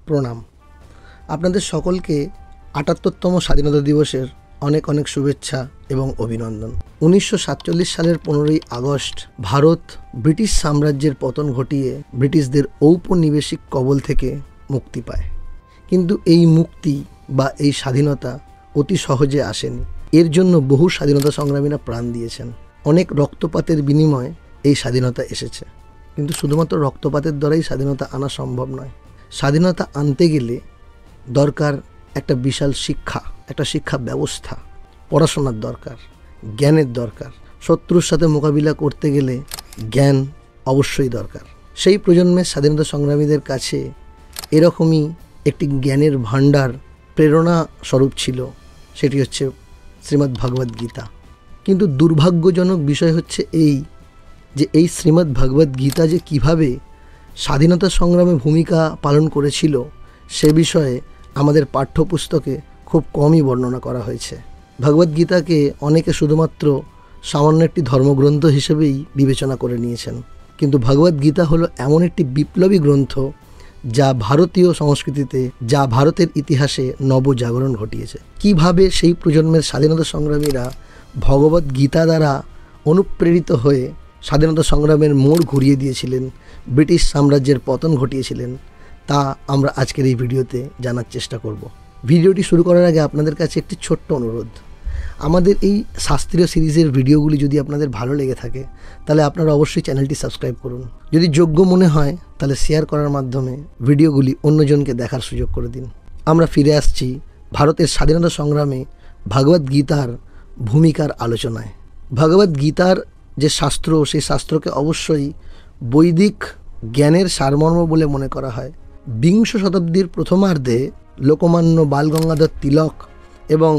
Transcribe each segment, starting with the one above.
প্রণাম। আপনাদের সকলকে ৭৮তম স্বাধীনতা দিবসের অনেক অনেক শুভেচ্ছা এবং অভিনন্দন। ১৯৪৭ সালের ১৫ই আগস্ট ভারত ব্রিটিশ সাম্রাজ্যের পতন ঘটিয়ে ব্রিটিশদের ঔপনিবেশিক কবল থেকে মুক্তি পায়। কিন্তু এই মুক্তি বা এই স্বাধীনতা অতি সহজে আসেনি। এর জন্য বহু স্বাধীনতা সংগ্রামীরা প্রাণ দিয়েছেন। অনেক রক্তপাতের বিনিময়ে এই স্বাধীনতা এসেছে। কিন্তু শুধুমাত্র রক্তপাতের দ্বারাই স্বাধীনতা আনা সম্ভব নয়। স্বাধীনতা আনতে গেলে দরকার একটা বিশাল শিক্ষা, একটা শিক্ষা ব্যবস্থা, পড়াশোনার দরকার, জ্ঞানের দরকার। শত্রুর সাথে মোকাবিলা করতে গেলে জ্ঞান অবশ্যই দরকার। সেই প্রজন্মের স্বাধীনতা সংগ্রামীদের কাছে এরকমই একটি জ্ঞানের ভাণ্ডার প্রেরণা স্বরূপ ছিল, সেটি হচ্ছে শ্রীমদ্ ভগবদ্ গীতা। কিন্তু দুর্ভাগ্যজনক বিষয় হচ্ছে এই যে এই শ্রীমদ্ ভগবদ্ গীতা যে কীভাবে স্বাধীনতা সংগ্রামে ভূমিকা পালন করেছিল সে বিষয়ে আমাদের পাঠ্যপুস্তকে খুব কমই বর্ণনা করা হয়েছে। ভগবদ্গীতাকে অনেকে শুধুমাত্র সামান্য একটি ধর্মগ্রন্থ হিসেবেই বিবেচনা করে নিয়েছেন। কিন্তু ভগবদ্গীতা হলো এমন একটি বিপ্লবী গ্রন্থ যা ভারতীয় সংস্কৃতিতে, যা ভারতের ইতিহাসে নবজাগরণ ঘটিয়েছে। কিভাবে সেই প্রজন্মের স্বাধীনতা সংগ্রামীরা ভগবদ্গীতা দ্বারা অনুপ্রেরিত হয়ে স্বাধীনতা সংগ্রামের মোড় ঘুরিয়ে দিয়েছিলেন, ব্রিটিশ সাম্রাজ্যের পতন ঘটিয়েছিলেন, তা আমরা আজকের এই ভিডিওতে জানার চেষ্টা করব। ভিডিওটি শুরু করার আগে আপনাদের কাছে একটি ছোট্ট অনুরোধ। আমাদের এই শাস্ত্রীয় সিরিজের ভিডিওগুলি যদি আপনাদের ভালো লেগে থাকে তাহলে আপনারা অবশ্যই চ্যানেলটি সাবস্ক্রাইব করুন। যদি যোগ্য মনে হয় তাহলে শেয়ার করার মাধ্যমে ভিডিওগুলি অন্যজনকে দেখার সুযোগ করে দিন। আমরা ফিরে আসছি ভারতের স্বাধীনতা সংগ্রামে ভগবদ্গীতার ভূমিকার আলোচনায়। ভগবদ্গীতার যে শাস্ত্র, সেই শাস্ত্রকে অবশ্যই বৈদিক জ্ঞানের সারমর্ম বলে মনে করা হয়। বিংশ শতাব্দীর প্রথমার্ধে লোকমান্য বালগঙ্গাধর তিলক এবং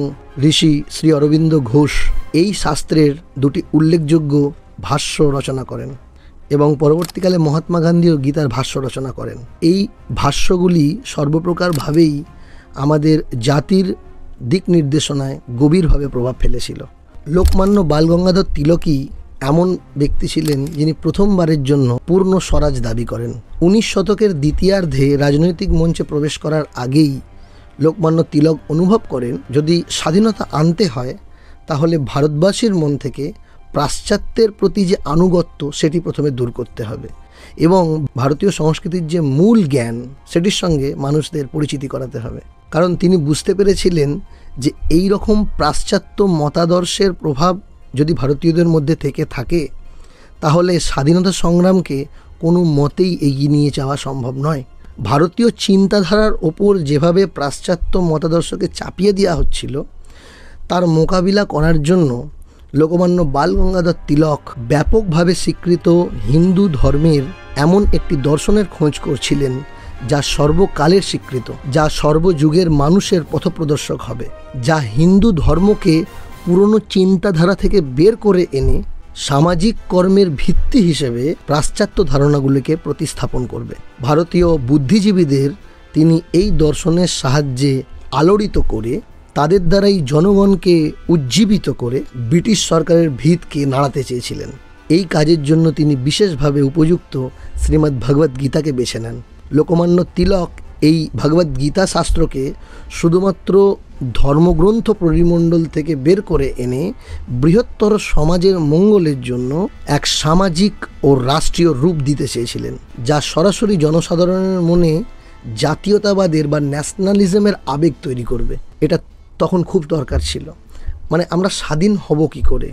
ঋষি শ্রী অরবিন্দ ঘোষ এই শাস্ত্রের দুটি উল্লেখযোগ্য ভাষ্য রচনা করেন এবং পরবর্তীকালে মহাত্মা গান্ধীও গীতার ভাষ্য রচনা করেন। এই ভাষ্যগুলি সর্বপ্রকারভাবেই আমাদের জাতির দিক নির্দেশনায় গভীরভাবে প্রভাব ফেলেছিল। লোকমান্য বালগঙ্গাধর তিলকই এমন ব্যক্তি ছিলেন যিনি প্রথমবারের জন্য পূর্ণ স্বরাজ দাবি করেন। ১৯ শতকের দ্বিতীয়ার্ধে রাজনৈতিক মঞ্চে প্রবেশ করার আগেই লোকমান্য তিলক অনুভব করেন যদি স্বাধীনতা আনতে হয় তাহলে ভারতবাসীর মন থেকে পাশ্চাত্যের প্রতি যে আনুগত্য সেটি প্রথমে দূর করতে হবে এবং ভারতীয় সংস্কৃতির যে মূল জ্ঞান সেটির সঙ্গে মানুষদের পরিচিতি করাতে হবে। কারণ তিনি বুঝতে পেরেছিলেন যে এই রকম পাশ্চাত্য মতাদর্শের প্রভাব যদি ভারতীয়দের মধ্যে থেকে থাকে তাহলে স্বাধীনতা সংগ্রামকে কোনো মতেই এগিয়ে নিয়ে যাওয়া সম্ভব নয়। ভারতীয় চিন্তাধারার ওপর যেভাবে পাশ্চাত্য মতাদর্শকে চাপিয়ে দেওয়া হচ্ছিল তার মোকাবিলা করার জন্য লোকমান্য বালগঙ্গাধর তিলক ব্যাপকভাবে স্বীকৃত হিন্দু ধর্মের এমন একটি দর্শনের খোঁজ করছিলেন যা সর্বকালের স্বীকৃত, যা সর্বযুগের মানুষের পথপ্রদর্শক হবে, যা হিন্দু ধর্মকে পুরনো চিন্তাধারা থেকে বের করে এনে সামাজিক কর্মের ভিত্তি হিসেবে পাশ্চাত্য ধারণাগুলিকে প্রতিস্থাপন করবে। ভারতীয় বুদ্ধিজীবীদের তিনি এই দর্শনের সাহায্যে আলোড়িত করে তাদের দ্বারাই জনগণকে উজ্জীবিত করে ব্রিটিশ সরকারের ভিতকে নাড়াতে চেয়েছিলেন। এই কাজের জন্য তিনি বিশেষভাবে উপযুক্ত শ্রীমদ্ ভগবদ্ গীতাকে বেছে নেন। লোকমান্য তিলক এই ভগবদ্গীতা শাস্ত্রকে শুধুমাত্র ধর্মগ্রন্থ পরিমণ্ডল থেকে বের করে এনে বৃহত্তর সমাজের মঙ্গলের জন্য এক সামাজিক ও রাষ্ট্রীয় রূপ দিতে চেয়েছিলেন, যা সরাসরি জনসাধারণের মনে জাতীয়তাবাদের বা ন্যাশনালিজমের আবেগ তৈরি করবে। এটা তখন খুব দরকার ছিল। মানে আমরা স্বাধীন হব কি করে?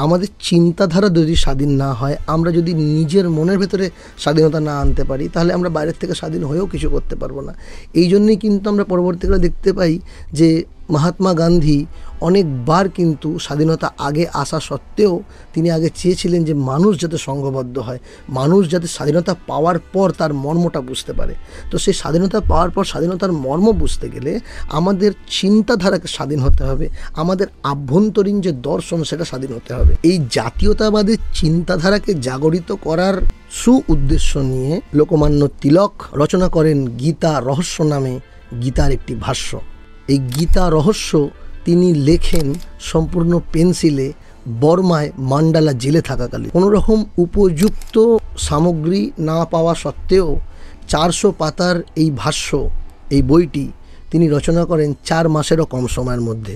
আমাদের চিন্তাধারা যদি স্বাধীন না হয়, আমরা যদি নিজের মনের ভেতরে স্বাধীনতা না আনতে পারি তাহলে আমরা বাইরের থেকে স্বাধীন হয়েও কিছু করতে পারবো না। এই জন্যই কিন্তু আমরা পরবর্তীকালে দেখতে পাই যে মহাত্মা গান্ধী অনেকবার কিন্তু স্বাধীনতা আগে আসা সত্ত্বেও তিনি আগে চেয়েছিলেন যে মানুষ যাতে সংঘবদ্ধ হয়, মানুষ যাতে স্বাধীনতা পাওয়ার পর তার মর্মটা বুঝতে পারে। তো সেই স্বাধীনতা পাওয়ার পর স্বাধীনতার মর্ম বুঝতে গেলে আমাদের চিন্তাধারাকে স্বাধীন হতে হবে, আমাদের আভ্যন্তরীণ যে দর্শন সেটা স্বাধীন হতে হবে। এই জাতীয়তাবাদের চিন্তাধারাকে জাগরিত করার উদ্দেশ্য নিয়ে লোকমান্য তিলক রচনা করেন গীতা রহস্য নামে গীতার একটি ভাষ্য। এই গীতা রহস্য তিনি লেখেন সম্পূর্ণ পেন্সিলে বর্মায় মান্ডালা জেলে থাকাকালীন। কোনো রকম উপযুক্ত সামগ্রী না পাওয়া সত্ত্বেও 400 পাতার এই ভাষ্য এই বইটি তিনি রচনা করেন 4 মাসেরও কম সময়ের মধ্যে।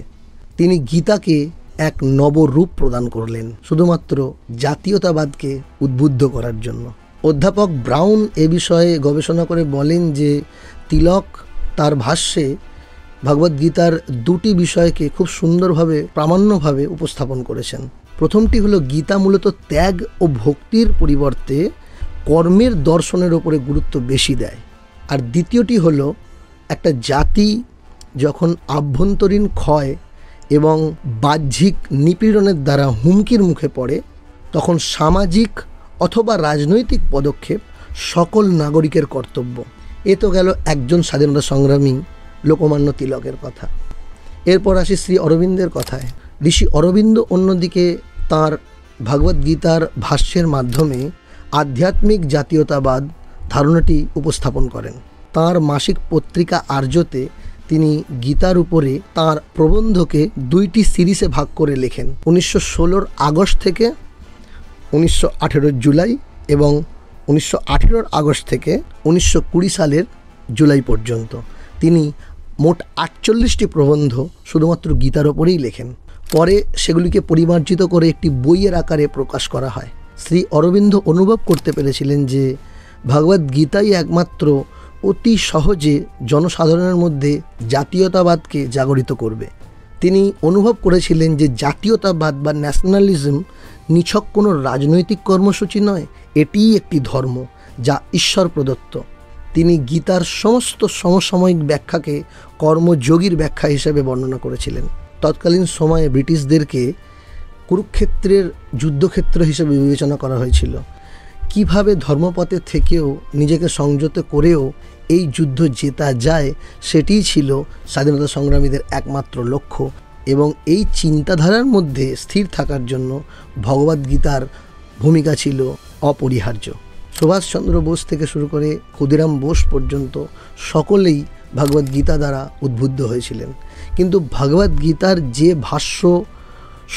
তিনি গীতাকে এক নবরূপ প্রদান করলেন শুধুমাত্র জাতীয়তাবাদকে উদ্বুদ্ধ করার জন্য। অধ্যাপক ব্রাউন এ বিষয়ে গবেষণা করে বলেন যে তিলক তার ভাষ্যে ভগবদ্গীতার 2টি বিষয়কে খুব সুন্দরভাবে প্রামাণ্যভাবে উপস্থাপন করেছেন। প্রথমটি হলো গীতা মূলত ত্যাগ ও ভক্তির পরিবর্তে কর্মের দর্শনের ওপরে গুরুত্ব বেশি দেয়। আর দ্বিতীয়টি হলো একটা জাতি যখন আভ্যন্তরীণ ক্ষয় এবং বাহ্যিক নিপীড়নের দ্বারা হুমকির মুখে পড়ে তখন সামাজিক অথবা রাজনৈতিক পদক্ষেপ সকল নাগরিকের কর্তব্য। এ তো গেল একজন স্বাধীনতা সংগ্রামী লোকমান্য তিলকের কথা। এরপর আসি শ্রী অরবিন্দের কথায়। ঋষি অরবিন্দ অন্যদিকে তাঁর ভগবদ্গীতার ভাষ্যের মাধ্যমে আধ্যাত্মিক জাতীয়তাবাদ ধারণাটি উপস্থাপন করেন। তাঁর মাসিক পত্রিকা আর্যতে তিনি গীতার উপরে তাঁর প্রবন্ধকে 2টি সিরিজে ভাগ করে লেখেন। 1916 আগস্ট থেকে 1918 জুলাই এবং 1918 আগস্ট থেকে 1920 সালের জুলাই পর্যন্ত তিনি মোট 48টি প্রবন্ধ শুধুমাত্র গীতার ওপরেই লেখেন। পরে সেগুলিকে পরিমার্জিত করে একটি বইয়ের আকারে প্রকাশ করা হয়। শ্রী অরবিন্দ অনুভব করতে পেরেছিলেন যে ভগবদ্গীতাই একমাত্র অতি সহজে জনসাধারণের মধ্যে জাতীয়তাবাদকে জাগরিত করবে। তিনি অনুভব করেছিলেন যে জাতীয়তাবাদ বা ন্যাশনালিজম নিছক কোনো রাজনৈতিক কর্মসূচি নয়, এটিই একটি ধর্ম যা ঈশ্বর প্রদত্ত। তিনি গীতার সমস্ত সমসাময়িক ব্যাখ্যাকে কর্মযোগীর ব্যাখ্যা হিসেবে বর্ণনা করেছিলেন। তৎকালীন সময়ে ব্রিটিশদেরকে কুরুক্ষেত্রের যুদ্ধক্ষেত্র হিসেবে বিবেচনা করা হয়েছিল। কিভাবে ধর্মপথে থেকেও নিজেকে সংযত করেও এই যুদ্ধ জেতা যায় সেটিই ছিল স্বাধীনতা সংগ্রামীদের একমাত্র লক্ষ্য, এবং এই চিন্তাধারার মধ্যে স্থির থাকার জন্য ভগবদ্গীতার ভূমিকা ছিল অপরিহার্য। সুভাষচন্দ্র বোস থেকে শুরু করে ক্ষুদিরাম বোস পর্যন্ত সকলেই ভগবদ্গীতা দ্বারা উদ্বুদ্ধ হয়েছিলেন। কিন্তু ভগবদ্গীতার যে ভাষ্য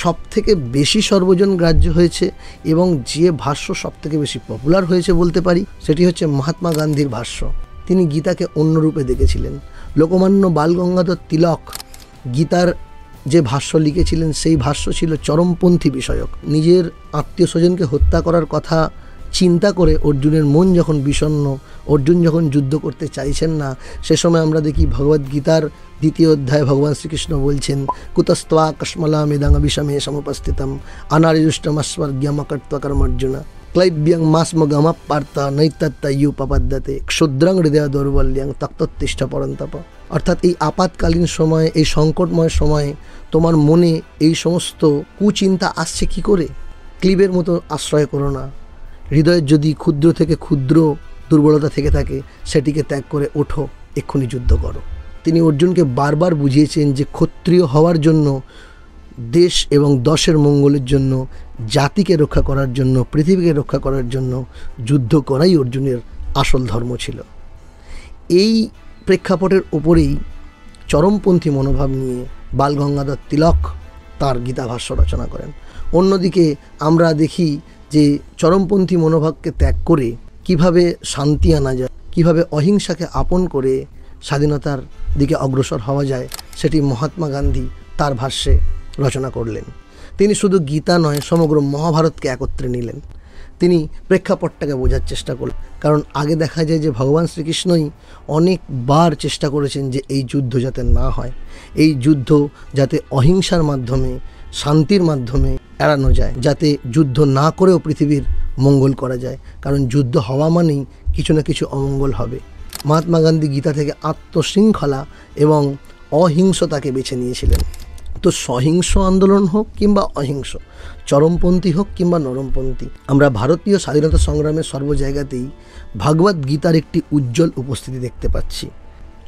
সবথেকে বেশি সর্বজন গ্রাহ্য হয়েছে এবং যে ভাষ্য সবথেকে বেশি পপুলার হয়েছে বলতে পারি, সেটি হচ্ছে মহাত্মা গান্ধীর ভাষ্য। তিনি গীতাকে অন্য রূপে দেখেছিলেন। লোকমান্য বালগঙ্গাধর তিলক গীতার যে ভাষ্য লিখেছিলেন সেই ভাষ্য ছিল চরমপন্থী বিষয়ক। নিজের আত্মীয় স্বজনকে হত্যা করার কথা চিন্তা করে অর্জুনের মন যখন বিষণ্ণ, অর্জুন যখন যুদ্ধ করতে চাইছেন না, সে সময় আমরা দেখি ভগবদ্গীতার 2য় অধ্যায়ে ভগবান শ্রীকৃষ্ণ বলছেন কুতস্ত্বা কশ্মলা মেদাঙ্গ বিষমে সমুপস্থিতম অনারিষ্টমস্বর্গমকর্তকর্মর্জুন ক্লৈব্যং মাসমগম পার্থ নৈতত্তয়ুপপদ্যতে ক্ষুদ্রং হৃদয় দৌর্বল্যং তক্তোত্তিষ্ঠ পরন্তপ। অর্থাৎ এই আপাতকালীন সময়ে, এই সংকটময় সময়ে তোমার মনে এই সমস্ত কুচিন্তা আসছে কি করে? ক্লিবের মতো আশ্রয় করো না। হৃদয়ের যদি ক্ষুদ্র থেকে ক্ষুদ্র দুর্বলতা থেকে থাকে সেটিকে ত্যাগ করে ওঠো, এক্ষুনি যুদ্ধ করো। তিনি অর্জুনকে বারবার বুঝিয়েছেন যে ক্ষত্রিয় হওয়ার জন্য, দেশ এবং দশের মঙ্গলের জন্য, জাতিকে রক্ষা করার জন্য, পৃথিবীকে রক্ষা করার জন্য যুদ্ধ করাই অর্জুনের আসল ধর্ম ছিল। এই প্রেক্ষাপটের ওপরেই চরমপন্থী মনোভাব নিয়ে বালগঙ্গাধর তিলক তার গীতা ভাষ্য রচনা করেন। অন্যদিকে আমরা দেখি যে চরমপন্থী মনোভাবকে ত্যাগ করে কিভাবে শান্তি আনা যায়, কিভাবে অহিংসাকে আপন করে স্বাধীনতার দিকে অগ্রসর হওয়া যায়, সেটি মহাত্মা গান্ধী তার ভাষ্যে রচনা করলেন। তিনি শুধু গীতা নয়, সমগ্র মহাভারতকে একত্রে নিলেন। তিনি প্রেক্ষাপটটাকে বোঝার চেষ্টা করলেন, কারণ আগে দেখা যায় যে ভগবান শ্রীকৃষ্ণই অনেকবার চেষ্টা করেছেন যে এই যুদ্ধ যাতে না হয়, এই যুদ্ধ যাতে অহিংসার মাধ্যমে, শান্তির মাধ্যমে এড়ানো যায়, যাতে যুদ্ধ না করেও পৃথিবীর মঙ্গল করা যায়, কারণ যুদ্ধ হওয়া মানেই কিছু না কিছু অমঙ্গল হবে। মহাত্মা গান্ধী গীতা থেকে আত্মশৃঙ্খলা এবং অহিংসতাকে বেছে নিয়েছিলেন। তো সহিংস আন্দোলন হোক কিংবা অহিংস, চরমপন্থী হোক কিংবা নরমপন্থী, আমরা ভারতীয় স্বাধীনতা সংগ্রামের সর্ব জায়গাতেই ভগবদ্গীতার একটি উজ্জ্বল উপস্থিতি দেখতে পাচ্ছি।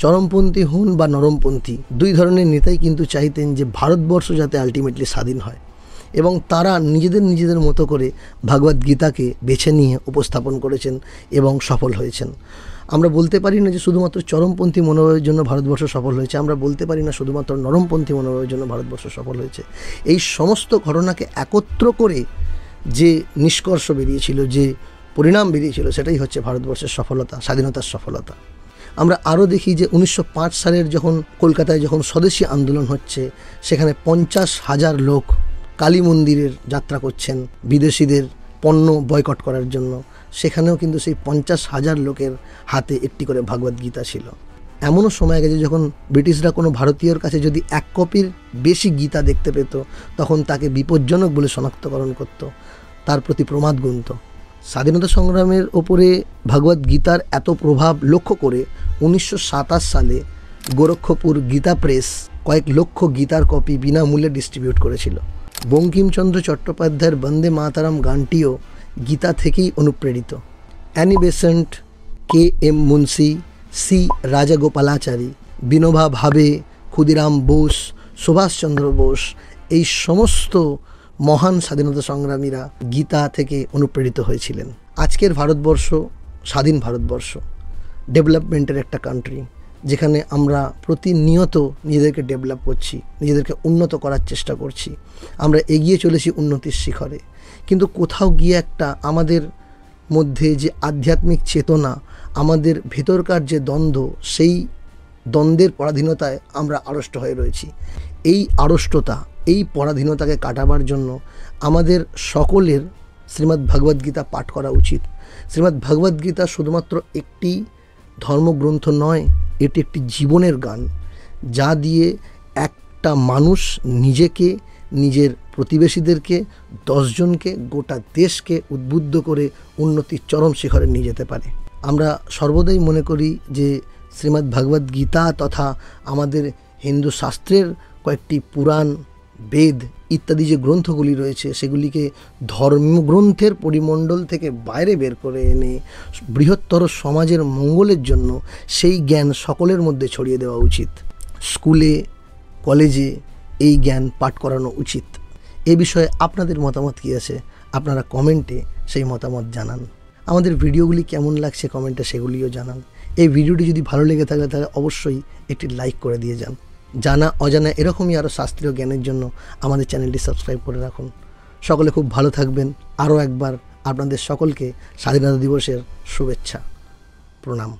চরমপন্থী হন বা নরমপন্থী, 2 ধরনের নেতাই কিন্তু চাইতেন যে ভারতবর্ষ যাতে আলটিমেটলি স্বাধীন হয়, এবং তারা নিজেদের মতো করে ভগবদ্গীতাকে বেছে নিয়ে উপস্থাপন করেছেন এবং সফল হয়েছেন। আমরা বলতে পারি না যে শুধুমাত্র চরমপন্থী মনোভাবের জন্য ভারতবর্ষ সফল হয়েছে, আমরা বলতে পারি না শুধুমাত্র নরমপন্থী মনোভাবের জন্য ভারতবর্ষ সফল হয়েছে। এই সমস্ত ঘটনাকে একত্র করে যে নিষ্কর্ষ বেরিয়েছিল, যে পরিণাম বেরিয়েছিল, সেটাই হচ্ছে ভারতবর্ষের সফলতা, স্বাধীনতার সফলতা। আমরা আরও দেখি যে 1905 সালের যখন কলকাতায় যখন স্বদেশী আন্দোলন হচ্ছে, সেখানে 50,000 লোক কালী মন্দিরের যাত্রা করছেন বিদেশিদের পণ্য বয়কট করার জন্য। সেখানেও কিন্তু সেই 50,000 লোকের হাতে একটি করে ভগবদ গীতা ছিল। এমনও সময় গেছে যখন ব্রিটিশরা কোনো ভারতীয়র কাছে যদি 1 কপির বেশি গীতা দেখতে পেত, তখন তাকে বিপজ্জনক বলে শনাক্তকরণ করত, তার প্রতি প্রমাদ গুনত। স্বাধীনতা সংগ্রামের ওপরে ভগবদ গীতার এত প্রভাব লক্ষ্য করে 1927 সালে গোরক্ষপুর গীতা প্রেস কয়েক লক্ষ গীতার কপি বিনামূল্যে ডিস্ট্রিবিউট করেছিল। বঙ্কিমচন্দ্র চট্টোপাধ্যায়ের বন্দে মাতারাম গানটিও গীতা থেকেই অনুপ্রেরিত। Annie Besant, K.M. Munshi, C Rajagopalachari, Vinoba Bhave, Khudiram Bose, Subhash Chandra Bose, এই সমস্ত মহান স্বাধীনতা সংগ্রামীরা গীতা থেকে অনুপ্রেরিত হয়েছিলেন। আজকের ভারতবর্ষ স্বাধীন ভারতবর্ষ, ডেভেলপমেন্টের একটা কান্ট্রি, যেখানে আমরা প্রতিনিয়ত নিজেদেরকে ডেভেলপ করছি, নিজেদেরকে উন্নত করার চেষ্টা করছি, আমরা এগিয়ে চলেছি উন্নতির শিখরে। কিন্তু কোথাও গিয়ে একটা আমাদের মধ্যে যে আধ্যাত্মিক চেতনা, আমাদের ভেতরকার যে দ্বন্দ্ব, সেই দ্বন্দ্বের পরাধীনতায় আমরা আড়ষ্ট হয়ে রয়েছি। এই আড়ষ্টতা, এই পরাধীনতাকে কাটাবার জন্য আমাদের সকলের শ্রীমদ্ ভগবদ গীতা পাঠ করা উচিত। শ্রীমদ্ ভগবদ গীতা শুধুমাত্র একটি ধর্মগ্রন্থ নয়, এটি একটি জীবনের গান, যা দিয়ে একটা মানুষ নিজেকে, নিজের প্রতিবেশীদেরকে, 10 জনকে, গোটা দেশকে উদ্বুদ্ধ করে উন্নতির চরম শিখরে নিয়ে যেতে পারে। আমরা সর্বদাই মনে করি যে শ্রীমদ্ ভগবদ গীতা তথা আমাদের হিন্দু শাস্ত্রের কয়েকটি পুরাণ, বেদ ইত্যাদি যে গ্রন্থগুলি রয়েছে, সেগুলিকে ধর্মগ্রন্থের পরিমণ্ডল থেকে বাইরে বের করে এনে বৃহত্তর সমাজের মঙ্গলের জন্য সেই জ্ঞান সকলের মধ্যে ছড়িয়ে দেওয়া উচিত। স্কুলে, কলেজে এই জ্ঞান পাঠ করানো উচিত। এ বিষয়ে আপনাদের মতামত কী আছে? আপনারা কমেন্টে সেই মতামত জানান। আমাদের ভিডিওগুলি কেমন লাগছে কমেন্টে সেগুলিও জানান। এই ভিডিওটি যদি ভালো লেগে থাকে তাহলে অবশ্যই একটি লাইক করে দিয়ে যান। জানা অজানা এরকমই আরও শাস্ত্রীয় জ্ঞানের জন্য আমাদের চ্যানেলটি সাবস্ক্রাইব করে রাখুন। সকলে খুব ভালো থাকবেন। আরও একবার আপনাদের সকলকে স্বাধীনতা দিবসের শুভেচ্ছা, প্রণাম।